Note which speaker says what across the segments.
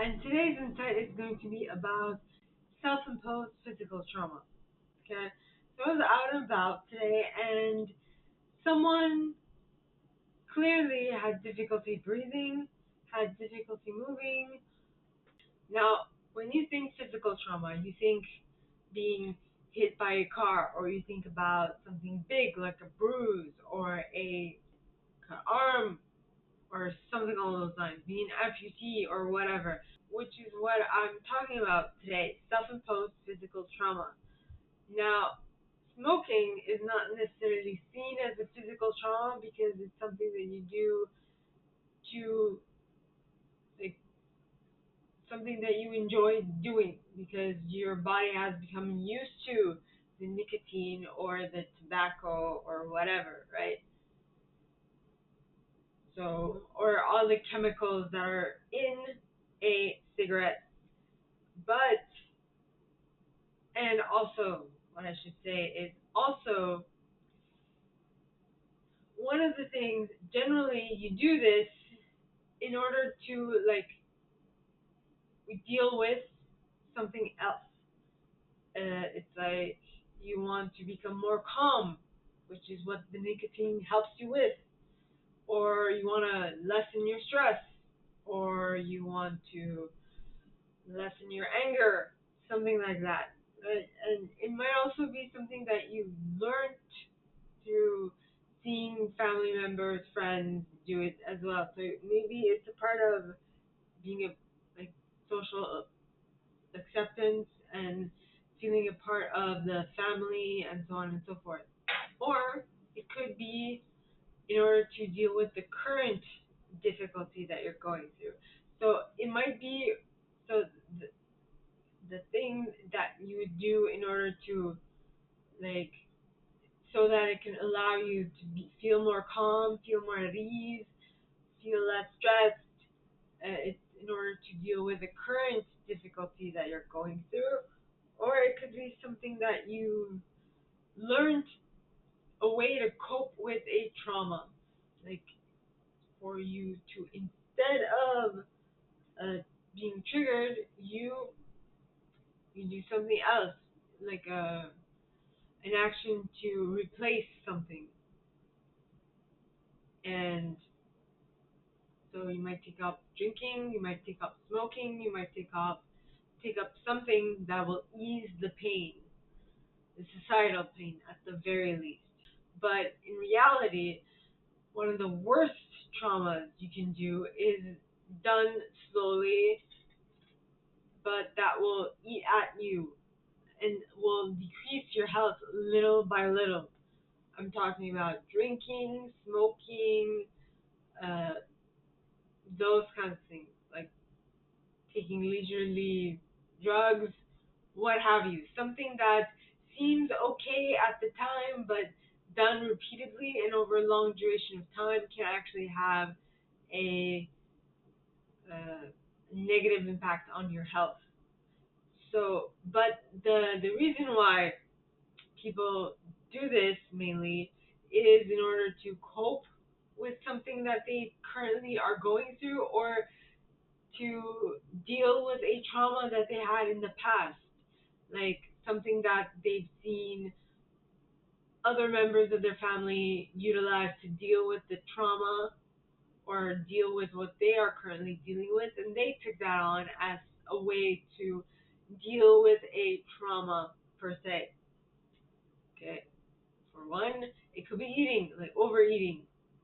Speaker 1: and today's insight is going to be about self-imposed physical trauma. Okay, so I was out and about today, and someone clearly had difficulty breathing, had difficulty moving. Now, when you think physical trauma, you think being hit by a car, or you think about something big like a bruise or a arm or something along those lines, being an amputee or whatever, which is what I'm talking about today, self-imposed physical trauma. Now, smoking is not necessarily seen as a physical trauma because it's something that you do to, like, something that you enjoy doing because your body has become used to the nicotine or the tobacco or whatever, right? So, or all the chemicals that are in a cigarette. But, and also, what I should say is also one of the things, generally, you do this in order to, like, deal with something else. It's like you want to become more calm, which is what the nicotine helps you with, or you want to lessen your stress, or you want to lessen your anger, something like that. And it might also be something that you learned through seeing family members, friends do it as well. So maybe it's a part of being a like social acceptance and feeling a part of the family and so on and so forth. Or it could be in order to deal with the current difficulty that you're going through. So it might be so the thing that you would do in order to, like, so that it can allow you to feel more calm, feel more at ease, feel less stressed. It's in order to deal with the current difficulty that you're going through, or it could be something that you learned a way to cope with a trauma, like for you to, instead of being triggered, you do something else, like an action to replace something. And so you might take up drinking, you might take up smoking, you might take up something that will ease the pain, the societal pain at the very least. But in reality, one of the worst traumas you can do is done slowly, but that will eat at you and will decrease your health little by little. I'm talking about drinking, smoking, uh, those kinds of things, like taking leisurely drugs, what have you. Something that seems okay at the time, but done repeatedly and over a long duration of time can actually have a negative impact on your health. So, but the reason why people do this mainly is in order to cope with something that they currently are going through, or to deal with a trauma that they had in the past, like something that they've seen other members of their family utilize to deal with the trauma or deal with what they are currently dealing with, and they took that on as a way to deal with a trauma per se. Okay, for one, it could be eating, like overeating.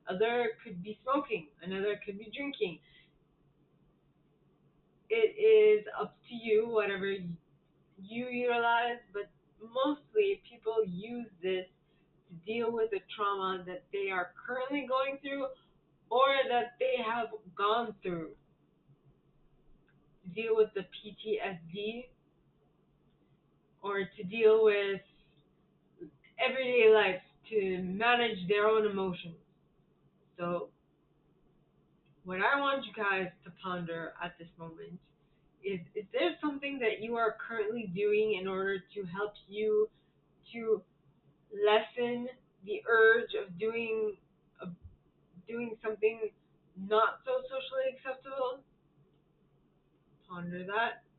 Speaker 1: Other could be smoking. Another could be drinking. It is up to you, whatever you utilize, but mostly people use this to deal with the trauma that they are currently going through or that they have gone through, to deal with the PTSD, or to deal with everyday life, to manage their own emotions. So, what I want you guys to ponder at this moment is there something that you are currently doing in order to help you to lessen the urge of doing something not so socially acceptable? ponder that.